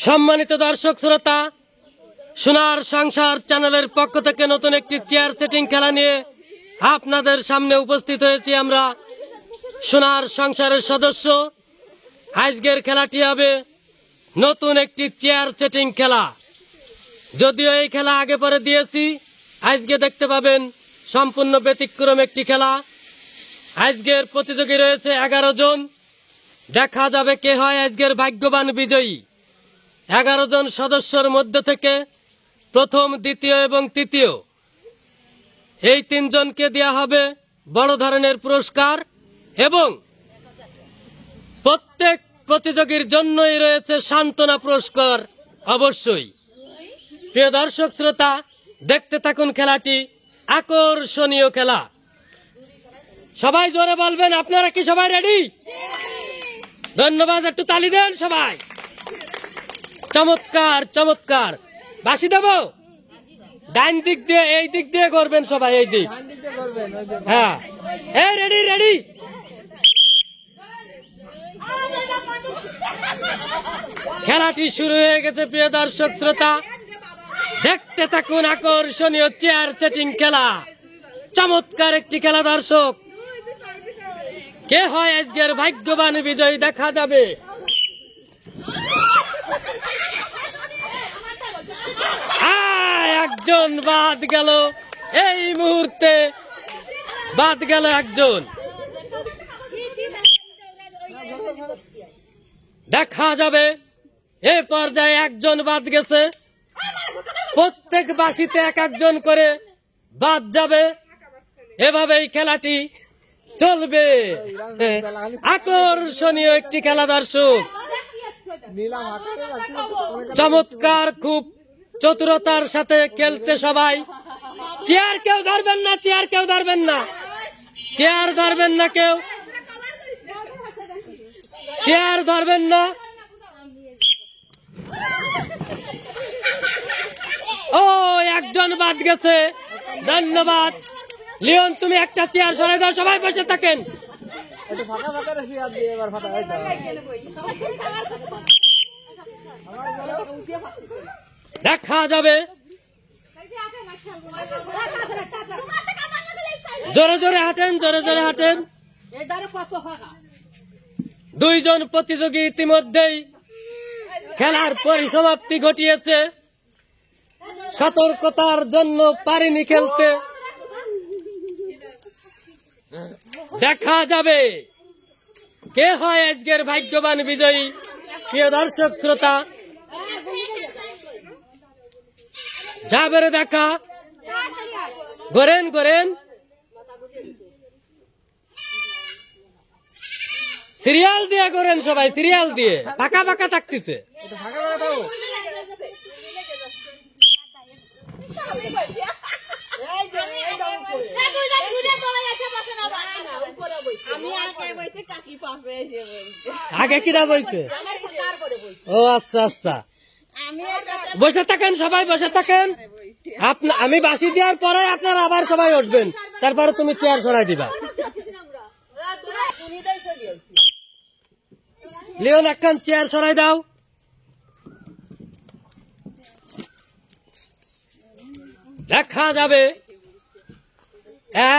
সম্মানিত দর্শক শ্রোতা, সোনার সংসার চ্যানেলের পক্ষ থেকে নতুন একটি চেয়ার সেটিং খেলা নিয়ে আপনাদের সামনে উপস্থিত হয়েছি আমরা সোনার সংসারের সদস্য। আজকের খেলাটি হবে নতুন একটি চেয়ার সেটিং খেলা। যদিও এই খেলা আগে পরে দিয়েছি, আজকে দেখতে পাবেন সম্পূর্ণ ব্যতিক্রম একটি খেলা। আজকের প্রতিযোগী রয়েছে 11 জন। দেখা যাবে কে হয় আজকের ভাগ্যবান বিজয়ী। 11 জন সদস্যের মধ্যে থেকে প্রথম, দ্বিতীয় এবং তৃতীয় এই 3 জনকে দেওয়া হবে বড় ধরনের পুরস্কার এবং প্রত্যেক প্রতিযোগীর জন্যই রয়েছে সান্ত্বনা পুরস্কার। অবশ্যই প্রিয় দর্শক শ্রোতা, দেখতে থাকুন খেলাটি, আকর্ষণীয় খেলা। সবাই জোরে বলবেন, আপনারা কি সবাই রেডি? ধন্যবাদ, একটু তালি দেন সবাই। চমৎকার চমৎকার। বাঁশি দেব? ডান দিক দিয়ে, এই দিক দিয়ে করবেন সবাই, এই দিক। হ্যাঁ, এই রেডি রেডি। খেলাটি শুরু হয়ে গেছে প্রিয় দর্শক শ্রোতা, দেখতে থাকুন আকর্ষণীয় চেয়ার সেটিং খেলা। চমৎকার একটি খেলা দর্শক। কে হয় আজকের ভাগ্যবান বিজয়ী দেখা যাবে। একজন বাদ গেল, এই মুহূর্তে বাদ গেল একজন। দেখা যাবে এ পর্যায়ে একজন বাদ গেছে। প্রত্যেক বাঁশিতে এক একজন করে বাদ যাবে। এভাবেই খেলাটি চলবে। আকর্ষণীয় একটি খেলা দর্শক। চমৎকার, খুব চতুরতার সাথে খেলছে সবাই। চেয়ার কেউ ধরবেন না, চেয়ার কেউ ধরবেন না, চেয়ার ধরবেন না, কেউ চেয়ার ধরবেন না। ও, একজন বাদ গেছে। ধন্যবাদ লিওন, তুমি একটা চেয়ার সরাই দাও, সবাই বসে থাকেন। দেখা যাবে। জোরে জোরে হাঁটেন, জোরে জোরে হাঁটেন। 2 জন প্রতিযোগী ইতিমধ্যেই খেলার পরিসমাপ্তি ঘটিয়েছে। সতর্কতার জন্য পারেনি খেলতে। দেখা যাবে কে হয় আজকের ভাগ্যবান বিজয়ী। প্রিয় দর্শক শ্রোতা, যাবে দেখা। গড়েন গড়েন, সিরিয়াল দিয়ে করেন সবাই, সিরিয়াল দিয়ে। ফাঁকা ফাঁকা থাকতেছে। আগে কিরা বলছে? ও আচ্ছা আচ্ছা, বসে থাকেন সবাই, বসে থাকেন। আমি বাঁশি দেওয়ার পরে আপনারা আবার সবাই উঠবেন, তারপরে তুমি চেয়ার সরাই দিবা। লিওন, একখান চেয়ার সরাই দাও। দেখা যাবে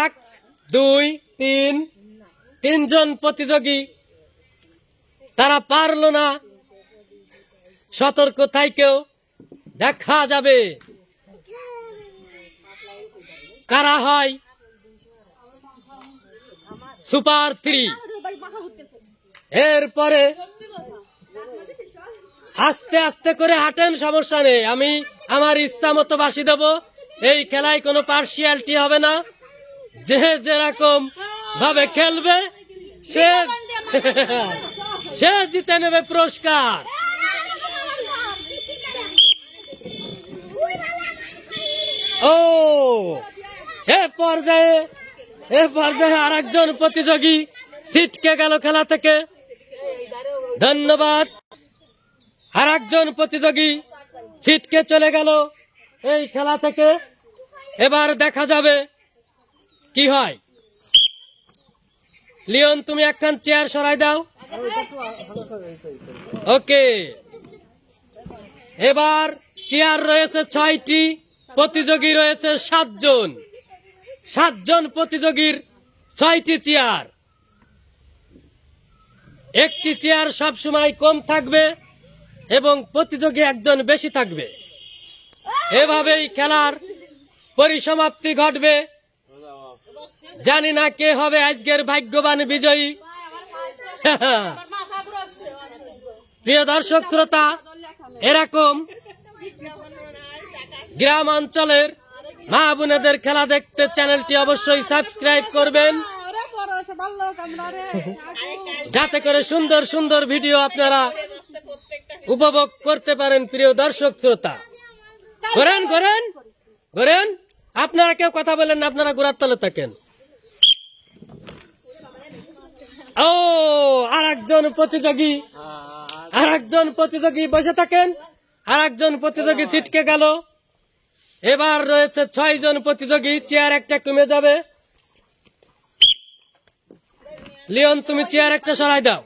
1, 2, 3 জন প্রতিযোগী তারা পারল না। সতর্ক থাইকেও দেখা যাবে কারা হয় সুপার 3। এরপরে আস্তে আস্তে করে হাঁটেন, সমস্যা নেই। আমি আমার ইচ্ছা মতো বাঁশি দেব। এই খেলায় কোনো পার্সিয়ালিটি হবে না। যে যেরকম ভাবে খেলবে সে জিতে নেবে পুরস্কার। ও, এ পর্যায়ে আর একজন প্রতিযোগী ছিটকে গেল খেলা থেকে। ধন্যবাদ। আর একজন প্রতিযোগী ছিটকে চলে গেল এই খেলা থেকে। এবার দেখা যাবে কি হয়। লিওন, তুমি একখান চেয়ার সরাই দাও। ওকে, এবার চেয়ার রয়েছে 6টি, প্রতিযোগী রয়েছে 7 জন। 7 জন প্রতিযোগীর 6টি চেয়ার। একটি চেয়ার সবসময় কম থাকবে এবং প্রতিযোগী একজন বেশি থাকবে। এভাবেই খেলার পরিসমাপ্তি ঘটবে। জানি না কে হবে আজকের ভাগ্যবান বিজয়ী। প্রিয় দর্শক শ্রোতা, এরকম গ্রাম অঞ্চলের মা বোনেদের খেলা দেখতে চ্যানেলটি অবশ্যই সাবস্ক্রাইব করবেন, যাতে করে সুন্দর সুন্দর ভিডিও আপনারা উপভোগ করতে পারেন। প্রিয় দর্শক শ্রোতা, ঘোরেন ঘোরেন ঘোরেন, আপনারা কেউ কথা বলেন না, আপনারা গোড়ার তলে থাকেন। ও আর একজন প্রতিযোগী বসে থাকেন, আর একজন প্রতিযোগী ছিটকে গেল। এবার রয়েছে 6 জন প্রতিযোগী, চেয়ার একটা কমে যাবে। লিওন, তুমি চেয়ার একটা সরাই দাও।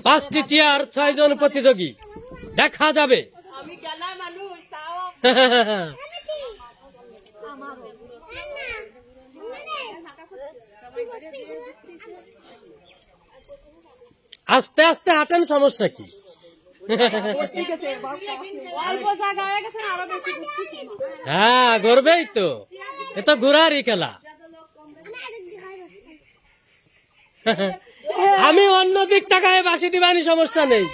পাঁচটি চেয়ার, 6 জন প্রতিযোগী, দেখা যাবে। আস্তে আস্তে হাঁটেন, সমস্যা কি? হ্যাঁ, ঘুরবেই তো, এ তো ঘোরারই খেলা। আমি অন্য দিক টাকায় বাসি দিবানি, সমস্যা নেই।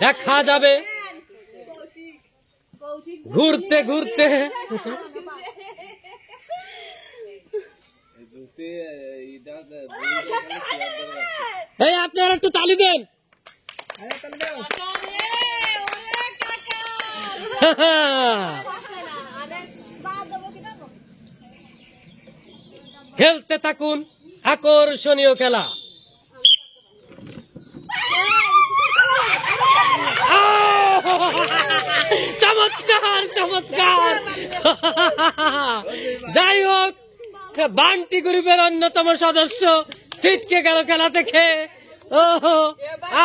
দেখা যাবে ঘুরতে ঘুরতে। এই আপনারা একটু তালি দেন। খেলতে থাকুন আকর্ষণীয় খেলা। চমৎকার চমৎকার। যাই হোক, বান্টি গ্রুপের অন্যতম সদস্য ছিটকে গেল খেলা থেকে।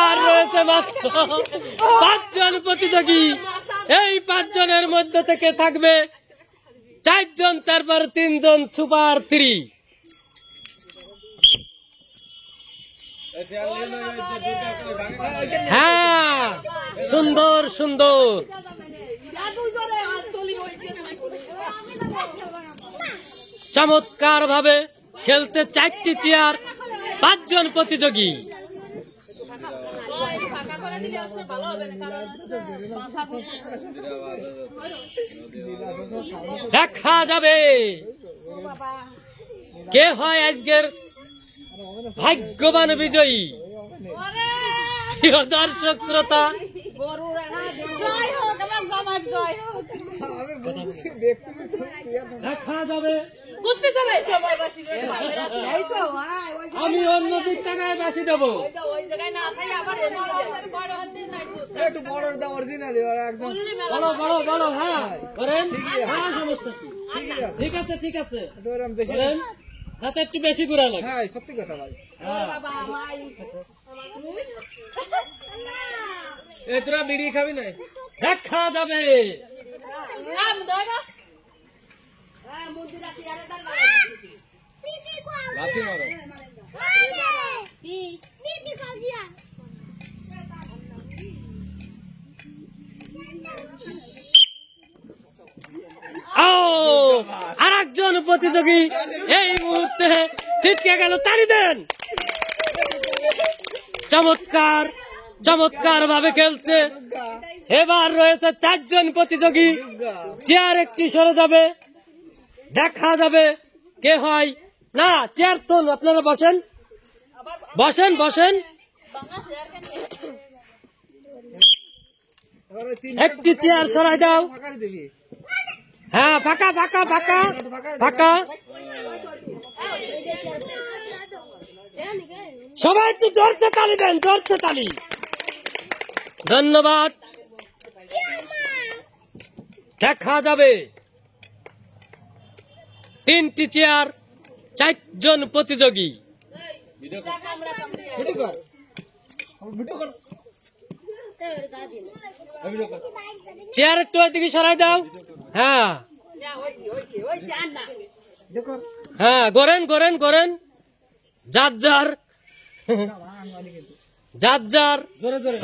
আর রয়েছে মাত্র 5 জন প্রতিযোগী। এই 5 জনের মধ্যে থেকে থাকবে 4 জন, তারপর 3 জন সুপার 3। হ্যাঁ, সুন্দর সুন্দর। চমৎকার ভাবে খেলছে 4টি চেয়ার, 5 জন প্রতিযোগী। দেখা যাবে কে হয় আজকের ভাগ্যবান বিজয়ী। প্রিয় দর্শক শ্রোতা, দেখা যাবে। আমি অন্য দিক টাকায় বাসি দেবো। বড় বড় বড়, হ্যাঁ করেন, হ্যাঁ সমস্যা কি? ঠিক আছে ঠিক আছে, হাতে একটু বেশি ঘুরা লাগে। হ্যাঁ সত্যি কথা ভাই। তোরা বিড়ি খাবি না? দেখা যাবে। আর একজন প্রতিযোগী এই মুহূর্তে ছিটকে গেল, তালি দেন। চমৎকার চমৎকার ভাবে খেলছে। এবার রয়েছে 4 জন প্রতিযোগী, চেয়ার একটি সরে যাবে। দেখা যাবে কে হয়। না, চেয়ার তো আপনারা বসেন বসেন বসেন। একটি চেয়ার সরাই দাও। হ্যাঁ, ফাঁকা ফাঁকা ফাঁকা ফাঁকা। সবাই একটু জোরছে তালি দেন, জোরছে তালি। ধন্যবাদ দেখা যাবে 3টি চেয়ার 4 জন প্রতিযোগী। চেয়ার একটু ওইদিকে সরাই দাও। হ্যাঁ হ্যাঁ, গড়েন গড়েন গড়েন, যার যার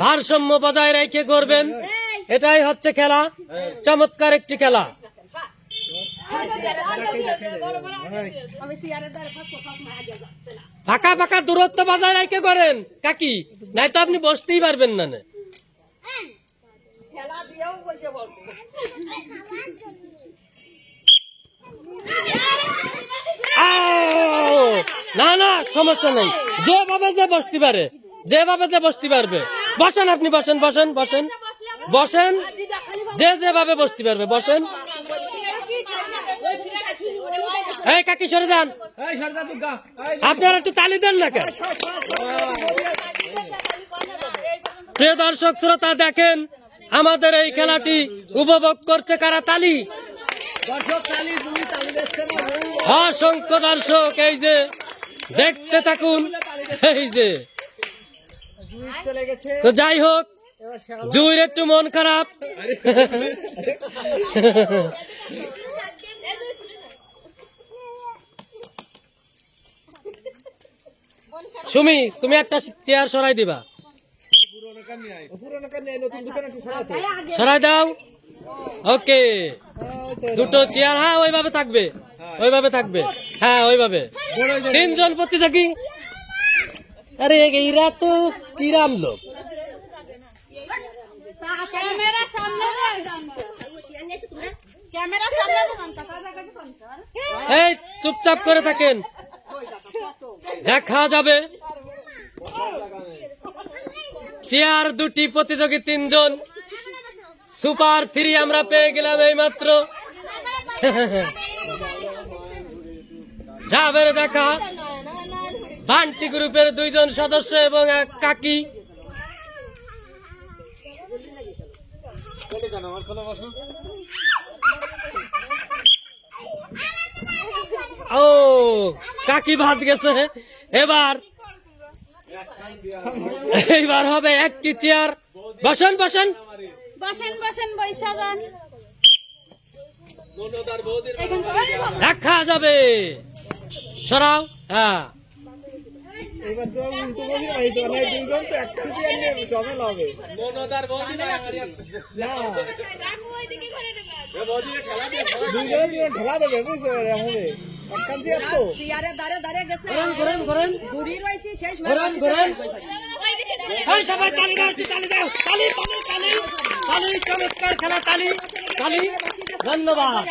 ভারসাম্য বজায় রেখে করবেন। এটাই হচ্ছে খেলা, চমৎকার একটি খেলা। ফাঁকা ফাঁকা দূরত্ব বজায় রেখে করেন কাকি, নাই তো আপনি বসতেই পারবেন না। না না, সমস্যা নেই, যেভাবে যে বসতে পারে, যেভাবে যে বসতে পারবে। বসেন আপনি, বসেন বসেন বসেন বসেন, যে যেভাবে বসতে পারবে বসেন। এই কাকি সরে যান, আপনারা একটু তালি দেন না কেন? প্রিয় দর্শক শ্রোতা, দেখেন আমাদের এই খেলাটি উপভোগ করছে কারা? তালি, অসংখ্য দর্শক, এই যে দেখতে থাকুন। এই যে, তো যাই হোক, জুইর একটু মন খারাপ। সুমি, তুমি একটা চেয়ার সরাই দিবা, সরাই দাও। ওকে, দুটো চেয়ার, হ্যাঁ ওইভাবে থাকবে, ওইভাবে থাকবে, হ্যাঁ ওইভাবে। 3 জন প্রতিযোগী। আরে এরা তো কিরাম লোক। এই চুপচাপ করে থাকেন, দেখা যাবে। চেয়ার 2টি, প্রতিযোগী 3 জন। সুপার 3 আমরা পেয়ে গেলাম এই মাত্র। যাবের দেখা বান্টি গ্রুপের 2 জন সদস্য এবং এক কাকি। ও কাকি ভাত গেছে। এইবার হবে 1টি চেয়ার। বসেন বসেন বসেন বসেন, বৈশা যান, দেখা যাবে। সরাও, হ্যাঁ সবাই তালি দাও, তালি দাও, তালি তালি তালি তালি, চমৎকার খেলা, তালি তালি, ধন্যবাদ।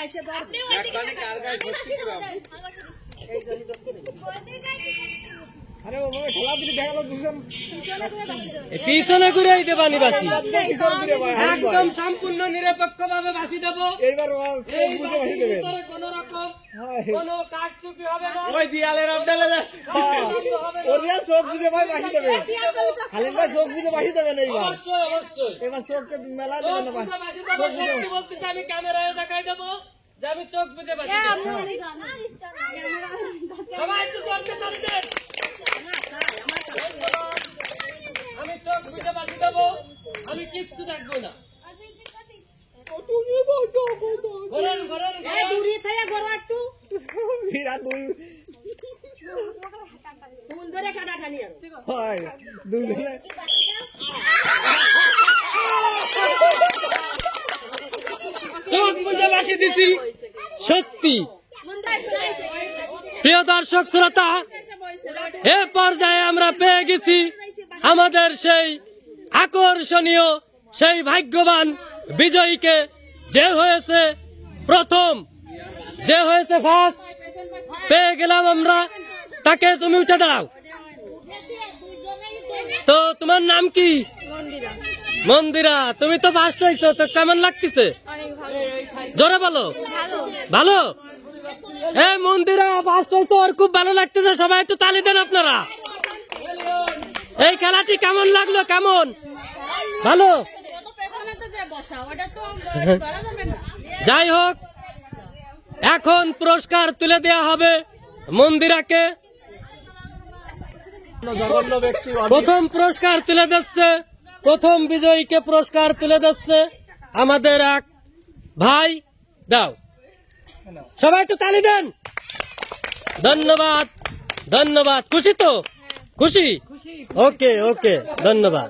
পিছনে ঘুরে দেবানি বাসি, একদম সম্পূর্ণ নিরপেক্ষ ভাবে বাসি দেবো। কোন রকম কোন কারচুপি হবে না। ওই দিয়ালের আপনারা চোখ বুঝে ভাই বাসি দেবে, হালিম ভাই চোখ বুঝে বাসি দেবেন। অবশ্যই অবশ্যই, এবার চোখকে মেলা দেবেন না। বলতে আমি ক্যামেরায় দেখাই দেবো যে আমি চোখ বুঝে বাসি দেবো। সবাই একটু চোখকে তালি দেন। আমি চোখ বুঝে বাসি দেবো, আমি কিচ্ছু দেখবো না। চোখ বুঝে বাসি দিছি সত্যি। প্রিয় দর্শক শ্রোতা, এ পর্যায়ে আমরা পেয়ে গেছি আমাদের সেই আকর্ষণীয়, সেই ভাগ্যবান বিজয়ীকে, যে হয়েছে প্রথম, যে হয়েছে ফার্স্ট। পেয়ে গেলাম আমরা তাকে। তুমি উঠে দাঁড়াও। তো তোমার নাম কি? মন্দিরা। তুমি তো ফার্স্ট হয়েছো, তো কেমন লাগতেছে? জোরে বলো। ভালো। মন্দিরা ফার্স্ট হয়েছে, ওর খুব ভালো লাগতেছে। সবাই একটু তালি দেন আপনারা। এই খেলাটি কেমন লাগলো? কেমন? ভালো। বসা ওটা তো ধরা যাবে না। যাই হোক, এখন পুরস্কার তুলে দেয়া হবে মন্দিরাকে। জঘন্য ব্যক্তি প্রথম পুরস্কার তুলে দিচ্ছে, প্রথম বিজয়ীকে পুরস্কার তুলে দিচ্ছে আমাদের এক ভাই। দাও, সবাই একটু তালি দেন। ধন্যবাদ, ধন্যবাদ। খুশি তো? খুশি? ওকে ওকে, ধন্যবাদ।